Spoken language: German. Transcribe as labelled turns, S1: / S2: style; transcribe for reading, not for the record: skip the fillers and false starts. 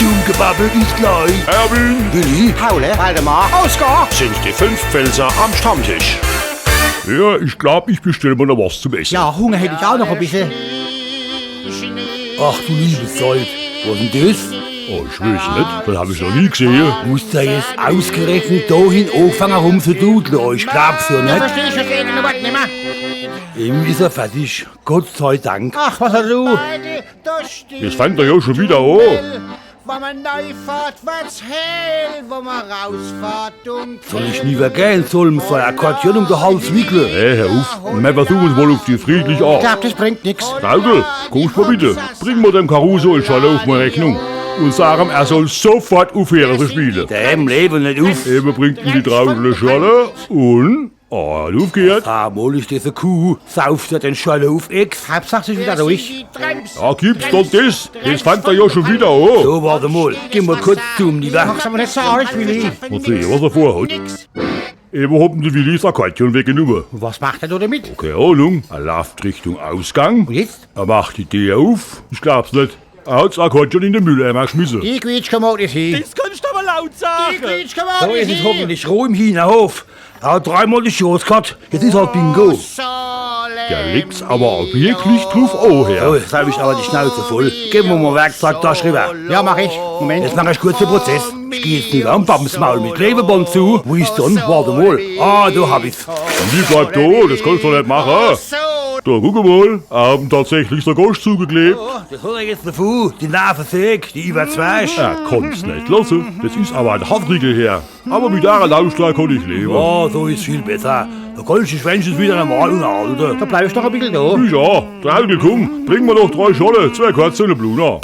S1: Dummgebabbel ist gleich.
S2: Erwin,
S1: Willi?
S3: Paul, Waldemar, Oskar.
S2: sind die 5 Pfälzer am Stammtisch. Ja, ich glaube, ich bestelle mir noch was zum Essen.
S3: Ja, Hunger hätte ich auch noch ein bisschen.
S1: Ach du liebe Zeit. Was denn das?
S2: Oh, ich weiß nicht, das habe ich noch nie gesehen.
S1: Muss da jetzt ausgerechnet dahin anfangen rumzududeln? Ich glaub's ja nicht.
S3: Verstehe ich das irgendein Wort nicht mehr?
S1: Eben ist er fertig. Gott sei Dank.
S3: Ach, was hast du?
S2: Jetzt fängt er ja schon wieder an.
S4: Wo man neu fährt, wird's hell, wo man rausfährt, dunkel.
S1: Soll ich nie gehen sollen, so ein Akkordeon um den Hals wickeln?
S2: Hey, hör auf. Wir versuchen es mal auf die friedliche
S3: Ich
S2: Art.
S3: glaub, das bringt nix.
S2: Trautel, kommst mal bitte. Bring mal dem Caruso und Schalle auf meine Rechnung. Und sagen, er soll sofort aufhören zu spielen.
S1: Dem Leben nicht auf.
S2: Eben bringt ihm die Trautel Schalle und... Ah, hat aufgehört.
S1: Mal ist das eine Kuh. Sauft er den Schall auf Ex?
S3: Hauptsache ist wieder durch.
S2: Ja, gibt's doch das. Jetzt fängt er ja schon wieder an.
S1: So, warte mal. Geh mal kurz zum, lieber.
S3: Mach's aber nicht so arg, Willi.
S2: Mal sehen, was er vorhat. Eben haben die Willis Akkordeon weggenommen.
S3: Was macht er da damit?
S2: Keine Ahnung. Er läuft Richtung Ausgang.
S3: Und jetzt?
S2: Er macht die Tür auf. Ich glaub's nicht. Er hat das Akkordeon in den Mülleimer geschmissen.
S3: Die Quietschkommode ist hier.
S5: Das kannst du aber laut sagen.
S3: Die
S1: So
S3: Quietschkommode
S1: ist
S3: ist
S1: es
S3: hier.
S1: hoffentlich Ruhe im Hühnerhof. Er hat dreimal die Chance gehabt. Jetzt ist halt Bingo.
S2: Der legt's aber auch wirklich drauf an,
S1: So,
S2: Herr.
S1: jetzt habe ich aber die Schnauze voll. Geben wir mal Werkzeugtasche rüber.
S3: Ja, mach ich. Moment.
S1: Jetzt mache ich kurz den Prozess. Ich gehe jetzt nicht am Pappensmaul mit Klebeband zu. Wo ist dann? Warte mal. Ah, da hab ich's.
S2: Und die bleibt da, das kannst du doch nicht machen. Da, guck mal, haben tatsächlich der Gast zugeklebt.
S1: Das hat er jetzt davon. Die Nervensäge, die überzweig.
S2: Er kann's nicht lassen. Das ist aber ein Handriegel her. Aber mit einer Lautstärke kann ich leben.
S1: Ja, so ist viel besser. Da kannst du dich wenigstens wieder normal unterhalten.
S3: Da bleib ich doch ein bisschen da.
S2: Ja, Trautel, komm, bring mir noch 3 Scholle, 2 Kerzen und eine Blume.